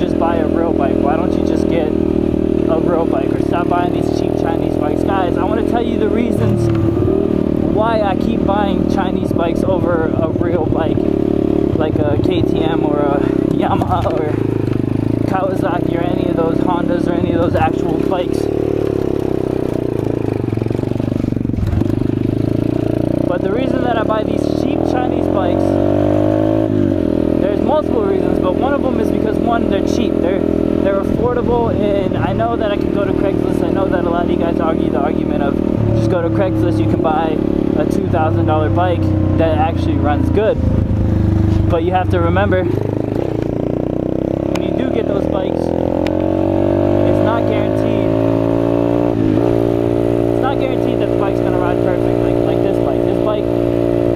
just buy a real bike? Why don't you just get a real bike or stop buying these cheap Chinese bikes? Guys, I want to tell you the reasons why I keep buying Chinese bikes over a real bike like a KTM or a Yamaha or Kawasaki or any of those Hondas or any of those actual bikes. But the reason that I buy these cheap Chinese bikes, there's multiple reasons, but one of them is because, one, they're cheap. They're affordable, and I know that I can go to Craigslist. I know that a lot of you guys argue the argument of just go to Craigslist, you can buy a $2,000 bike that actually runs good. But you have to remember, when you do get those bikes, it's not guaranteed. It's not guaranteed that the bike's gonna ride perfect, like this bike. This bike,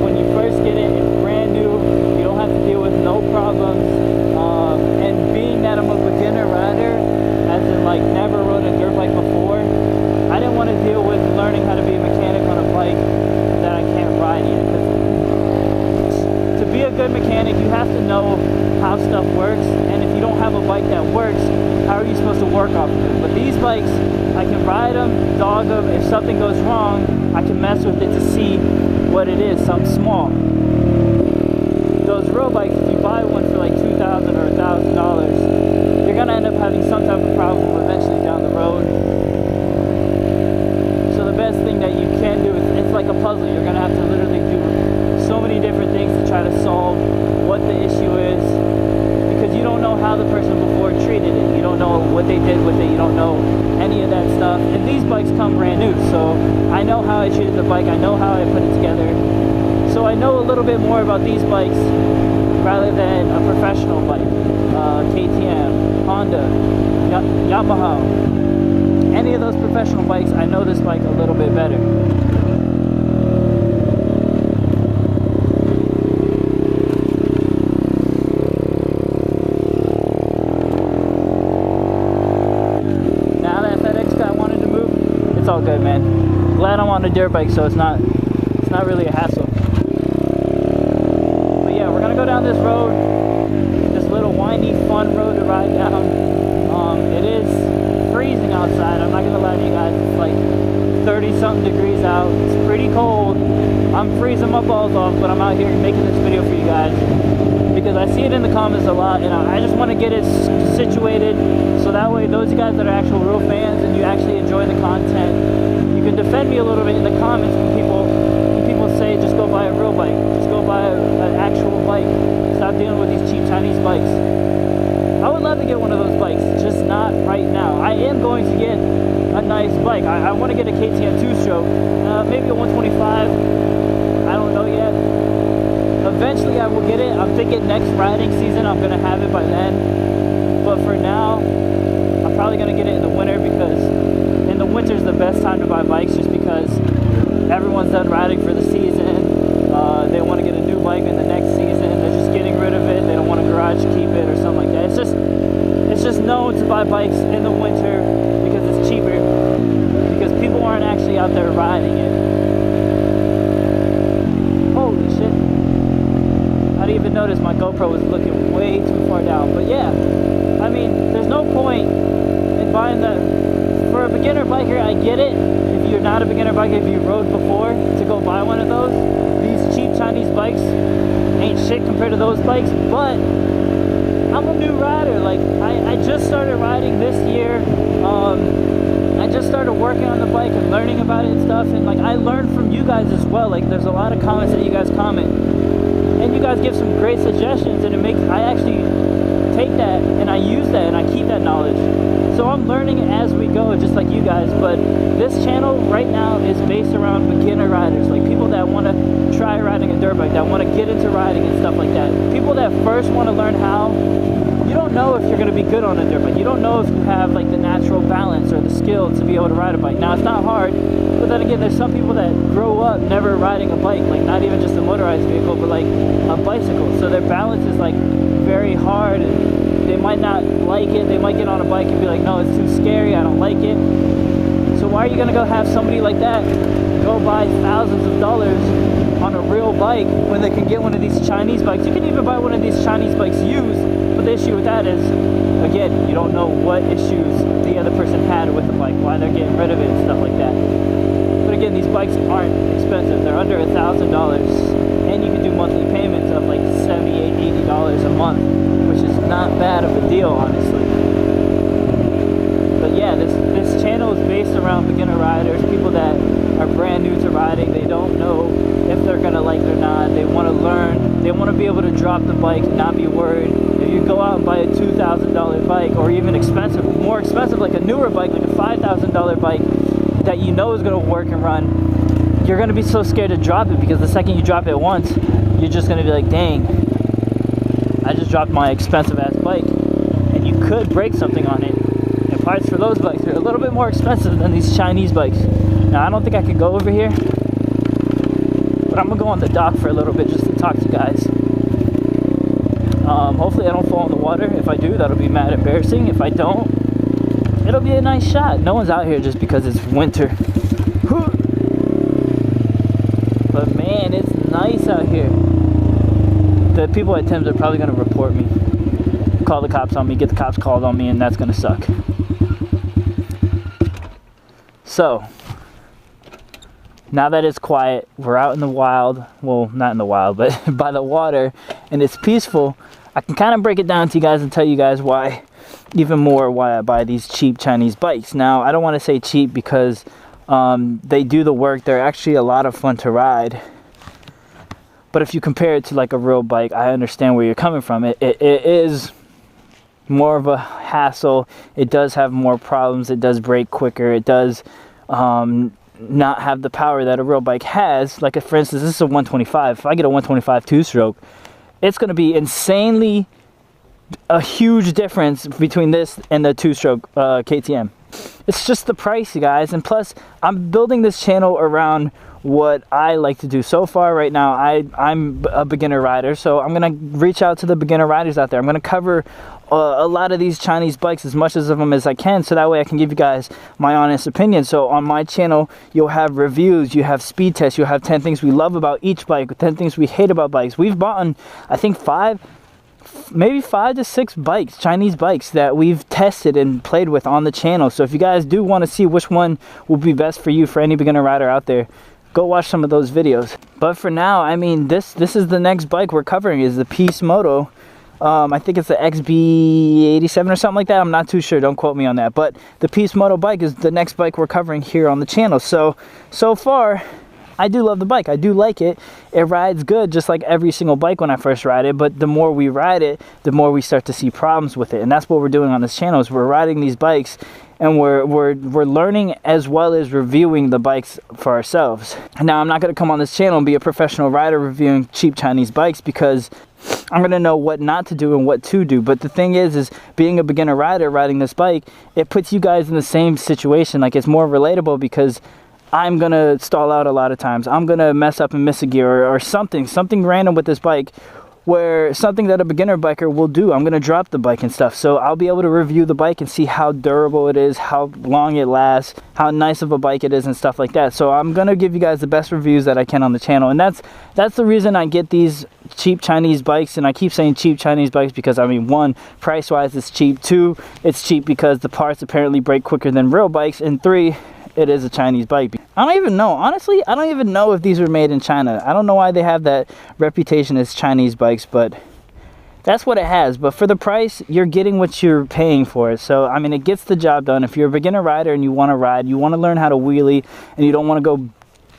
when you first get it, it's brand new. You don't have to deal with no problems. And being that I'm a beginner rider, as in like never rode a dirt bike before, I didn't want to deal with learning how to be a mechanic on a bike that I can't ride yet. To be a good mechanic, you have to know how stuff works, and if you don't have a bike that works, how are you supposed to work off of it? But these bikes, I can ride them, dog them. If something goes wrong, I can mess with it to see what it is, something small. Those real bikes, if you buy one for like $2,000 or $1,000, you're gonna end up having some type of problem eventually down the road. So the best thing that you can do is, it's like a puzzle. You're gonna have to literally do so many different things to try to solve what the issue is, because you don't know how the person before treated it. You don't know what they did with it. You don't know any of that stuff. And these bikes come brand new, so I know how I treated the bike. I know how I put it together. So I know a little bit more about these bikes rather than a professional bike. KTM, Honda, Yamaha, any of those professional bikes, I know this bike a little bit better. Now that FedEx guy wanted to move, it's all good, man. Glad I'm on a dirt bike, so it's not really a hassle. But yeah, we're gonna go down this road, this little windy, fun road to ride down. It is freezing outside. I'm not gonna lie to you guys. It's like 30-something degrees out. It's pretty cold. I'm freezing my balls off, but I'm out here making this video for you guys because I see it in the comments a lot, and I just want to get it situated so that way those guys that are actual real fans and you actually enjoy the content, you can defend me a little bit in the comments when people say just go buy a real bike, just go buy an actual bike, stop dealing with these cheap Chinese bikes. I would love to get one of those bikes, just not right now. I am going to get a nice bike. I want to get a KTM 2-stroke, maybe a 125. I don't know yet. Eventually I will get it. I'm thinking next riding season I'm going to have it by then. But for now, I'm probably going to get it in the winter, because in the winter is the best time to buy bikes, just because everyone's done riding for the season. They want to get a new bike in the next season. They're just getting rid of it. They don't want to garage keep it or something like that. It's just known to buy bikes in the winter because it's cheaper, because people aren't actually out there riding it. Holy shit. I didn't even notice my GoPro was looking way too far down. But yeah, I mean, there's no point in buying that. For a beginner biker, I get it. If you're not a beginner biker, if you rode before, to go buy one of those, these cheap Chinese bikes ain't shit compared to those bikes. But I'm a new rider. Like, I just started riding this year. I just started working on the bike and learning about it and stuff, and like I learned from you guys as well. Like, there's a lot of comments that you guys comment, and you guys give some great suggestions, and I actually take that and I use that and I keep that knowledge. So I'm learning as we go, just like you guys. But this channel right now is based around beginner riders, like people that want to try riding a dirt bike, that want to get into riding and stuff like that. People that first want to learn how. You don't know if you're going to be good on a dirt bike. You don't know if you have like the natural balance or the skill to be able to ride a bike. Now, it's not hard, but then again, there's some people that grow up never riding a bike, like not even just a motorized vehicle, but like a bicycle. So their balance is like very hard, and they might not like it. They might get on a bike and be like, no, it's too scary, I don't like it. So why are you going to go have somebody like that go buy thousands of dollars on a real bike when they can get one of these Chinese bikes? You can even buy one of these Chinese bikes used. But the issue with that is again, you don't know what issues the other person had with the bike, why they're getting rid of it and stuff like that. But again, these bikes aren't expensive. They're under $1,000, and you can do monthly payments of like $78, $80 a month, which is not bad of a deal, honestly. But yeah, this channel is based around beginner riders, people that are brand new to riding. They don't know if they're gonna like it or not. They want to learn. They want to be able to drop the bike and not be worried. If you go out and buy a $2,000 bike, or even more expensive, like a newer bike, like a $5,000 bike that you know is gonna work and run, you're gonna be so scared to drop it, because the second you drop it once, you're just gonna be like, dang, I just dropped my expensive ass bike. And you could break something on it. And parts for those bikes are a little bit more expensive than these Chinese bikes. Now, I don't think I could go over here, but I'm gonna go on the dock for a little bit just to talk to guys. Hopefully I don't fall in the water. If I do, that'll be mad embarrassing. If I don't, it'll be a nice shot. No one's out here just because it's winter. But man, it's nice out here. The people at Tim's are probably gonna report me, call the cops on me, get the cops called on me, and that's gonna suck. So, now that it's quiet, we're out in the wild. Well, not in the wild, but by the water, and it's peaceful. I can kind of break it down to you guys and tell you guys why, even more why I buy these cheap Chinese bikes. Now, I don't want to say cheap because they do the work. They're actually a lot of fun to ride. But if you compare it to like a real bike, I understand where you're coming from. It is more of a hassle. It does have more problems. It does break quicker. It does not have the power that a real bike has. Like, for instance, this is a 125. If I get a 125 two-stroke, it's going to be insanely a huge difference between this and the two-stroke KTM. It's just the price, you guys. And plus, I'm building this channel around what I like to do. So far right now, I'm a beginner rider, so I'm gonna reach out to the beginner riders out there. I'm gonna cover a lot of these Chinese bikes, as much of them as I can, so that way I can give you guys my honest opinion. So on my channel, you'll have reviews, you have speed tests, you'll have 10 things we love about each bike, 10 things we hate about bikes. We've bought, I think, maybe 5 to 6 bikes, Chinese bikes, that we've tested and played with on the channel. So if you guys do want to see which one will be best for you, for any beginner rider out there, go watch some of those videos. But for now, I mean, this is the next bike we're covering, is the Peace Moto. I think it's the XB87 or something like that. I'm not too sure, don't quote me on that. But the Peace Moto bike is the next bike we're covering here on the channel. So far, I do love the bike. I do like it. It rides good, just like every single bike when I first ride it. But the more we ride it, the more we start to see problems with it. And that's what we're doing on this channel, is we're riding these bikes, and we're learning as well as reviewing the bikes for ourselves. Now, I'm not going to come on this channel and be a professional rider reviewing cheap Chinese bikes, because I'm going to know what not to do and what to do. But the thing is being a beginner rider riding this bike, it puts you guys in the same situation. Like, it's more relatable, because I'm going to stall out a lot of times. I'm going to mess up and miss a gear or something random with this bike, where something that a beginner biker will do. I'm going to drop the bike and stuff. So I'll be able to review the bike and see how durable it is, how long it lasts, how nice of a bike it is, and stuff like that. So I'm going to give you guys the best reviews that I can on the channel. And that's the reason I get these cheap Chinese bikes. And I keep saying cheap Chinese bikes because, I mean, 1, price-wise it's cheap. 2, it's cheap because the parts apparently break quicker than real bikes. And 3, it is a Chinese bike. I don't even know. Honestly, I don't even know if these were made in China. I don't know why they have that reputation as Chinese bikes, but that's what it has. But for the price, you're getting what you're paying for it. So, I mean, it gets the job done. If you're a beginner rider and you want to ride, you want to learn how to wheelie, and you don't want to go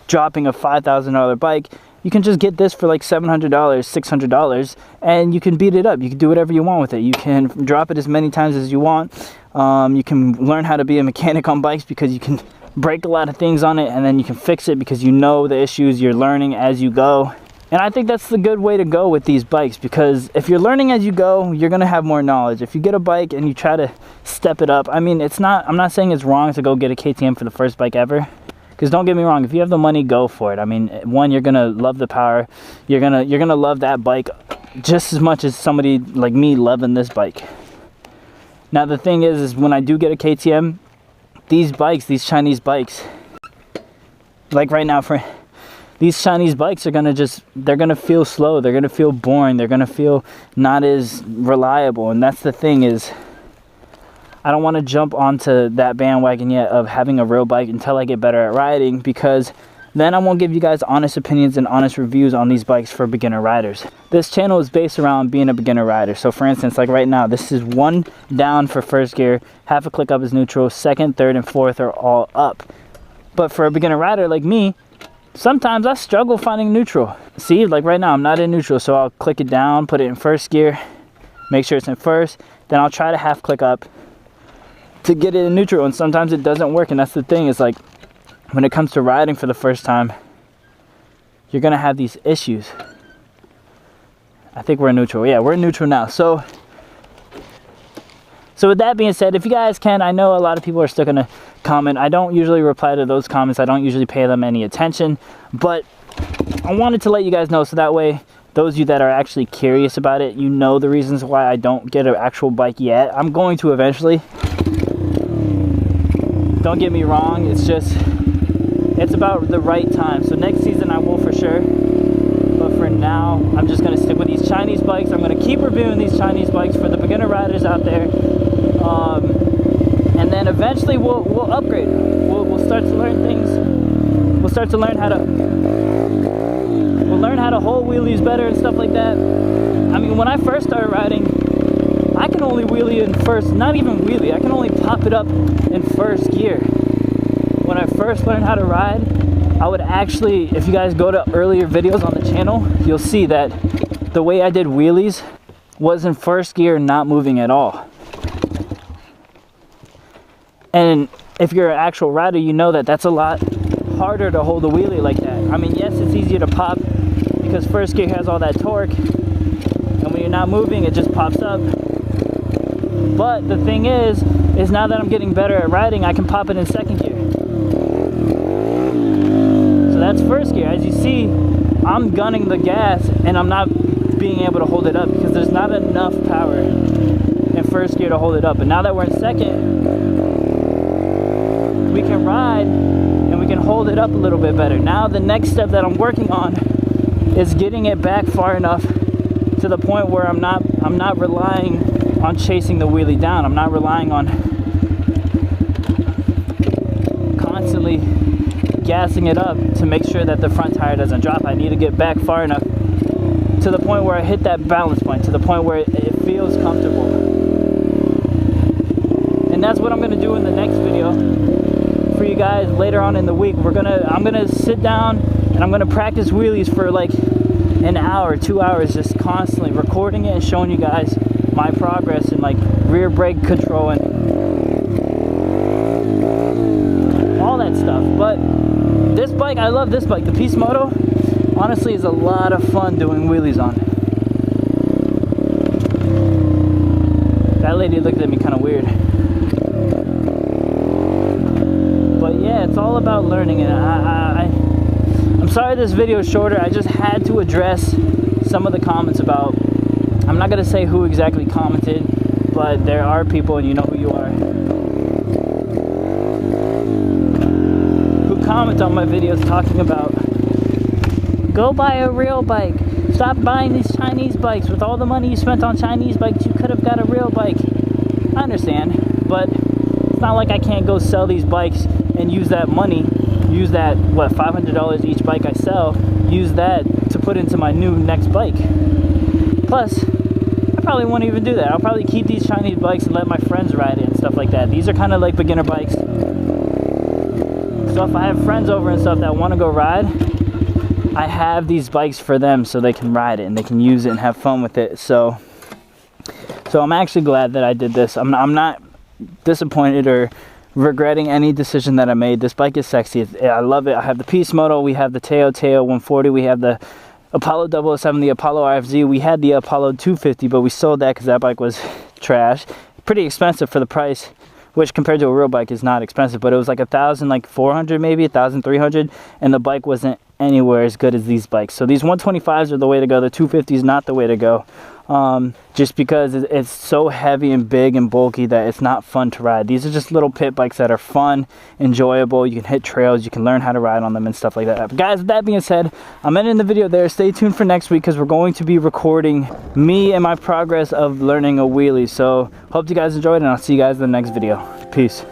dropping a $5,000 bike, you can just get this for like $700, $600, and you can beat it up. You can do whatever you want with it. You can drop it as many times as you want. You can learn how to be a mechanic on bikes, because you can break a lot of things on it, and then you can fix it because you know the issues. You're learning as you go. And I think that's the good way to go with these bikes, because if you're learning as you go, you're going to have more knowledge. If you get a bike and you try to step it up, I mean, I'm not saying it's wrong to go get a KTM for the first bike ever, because don't get me wrong, if you have the money, go for it. I mean, 1, you're going to love the power. You're going to love that bike just as much as somebody like me loving this bike. Now, the thing is when I do get a KTM, these bikes, these Chinese bikes, like right now, for these Chinese bikes are they're gonna feel slow, they're gonna feel boring, they're gonna feel not as reliable. And that's the thing, is I don't want to jump onto that bandwagon yet of having a real bike until I get better at riding, because then I won't give you guys honest opinions and honest reviews on these bikes for beginner riders. This channel is based around being a beginner rider. So for instance, like right now, this is 1 down for first gear, half a click up is neutral, second, third, and fourth are all up. But for a beginner rider like me, sometimes I struggle finding neutral. See, like right now, I'm not in neutral, so I'll click it down, put it in first gear, make sure it's in first, then I'll try to half click up to get it in neutral, and sometimes it doesn't work. And that's the thing, is like, when it comes to riding for the first time, you're gonna have these issues. I think we're in neutral. Yeah, we're in neutral now. So with that being said, if you guys can, I know a lot of people are still gonna comment. I don't usually reply to those comments. I don't usually pay them any attention, but I wanted to let you guys know, so that way those of you that are actually curious about it, you know the reasons why I don't get an actual bike yet. I'm going to eventually. Don't get me wrong, it's about the right time. So next season I will for sure, but for now I'm just going to stick with these Chinese bikes. I'm going to keep reviewing these Chinese bikes for the beginner riders out there, and then eventually we'll upgrade. We'll start to learn things. We'll start to learn how to hold wheelies better and stuff like that. I mean, when I first started riding, I can only wheelie in first, not even wheelie, I can only pop it up in first gear. When I first learned how to ride, I would actually, if you guys go to earlier videos on the channel, you'll see that the way I did wheelies was in first gear, not moving at all. And if you're an actual rider, you know that that's a lot harder to hold a wheelie like that. I mean, yes, it's easier to pop because first gear has all that torque, and when you're not moving, it just pops up. But the thing is now that I'm getting better at riding, I can pop it in second gear. So that's first gear. As you see, I'm gunning the gas and I'm not being able to hold it up because there's not enough power in first gear to hold it up. But now that we're in second, we can ride and we can hold it up a little bit better. Now the next step that I'm working on is getting it back far enough to the point where I'm not relying on chasing the wheelie down. I'm not relying on constantly gassing it up to make sure that the front tire doesn't drop. I need to get back far enough to the point where I hit that balance point, to the point where it feels comfortable. And that's what I'm gonna do in the next video for you guys later on in the week. I'm gonna sit down and I'm gonna practice wheelies for like an hour, 2 hours, just constantly recording it and showing you guys my progress in like rear brake control and all that stuff. But this bike, I love this bike. The Peace Moto, honestly, is a lot of fun doing wheelies on. That lady looked at me kind of weird. But yeah, it's all about learning, and I'm sorry this video is shorter. I just had to address some of the comments about, I'm not going to say who exactly commented, but there are people, and you know who you are, who comment on my videos talking about, go buy a real bike. Stop buying these Chinese bikes. With all the money you spent on Chinese bikes, you could have got a real bike. I understand, but it's not like I can't go sell these bikes and use that money, use that, what, $500 each bike I sell, use that to put into my new next bike. Plus, I probably won't even do that. I'll probably keep these Chinese bikes and let my friends ride it and stuff like that. These are kind of like beginner bikes. So if I have friends over and stuff that want to go ride, I have these bikes for them so they can ride it and they can use it and have fun with it. So I'm actually glad that I did this. I'm not disappointed or regretting any decision that I made. This bike is sexy. I love it. I have the Peace Moto. We have the Teo 140. We have the Apollo 007, the Apollo RFZ. We had the Apollo 250, but we sold that because that bike was trash. Pretty expensive for the price, which compared to a real bike is not expensive, but it was like $1,400 maybe, $1,300, and the bike wasn't anywhere as good as these bikes. So these 125s are the way to go. The 250 is not the way to go. just because it's so heavy and big and bulky that it's not fun to ride. These are just little pit bikes that are fun, enjoyable. You can hit trails, you can learn how to ride on them and stuff like that. But guys, with that being said, I'm ending the video there. Stay tuned for next week because we're going to be recording me and my progress of learning a wheelie. So hope you guys enjoyed, and I'll see you guys in the next video. Peace.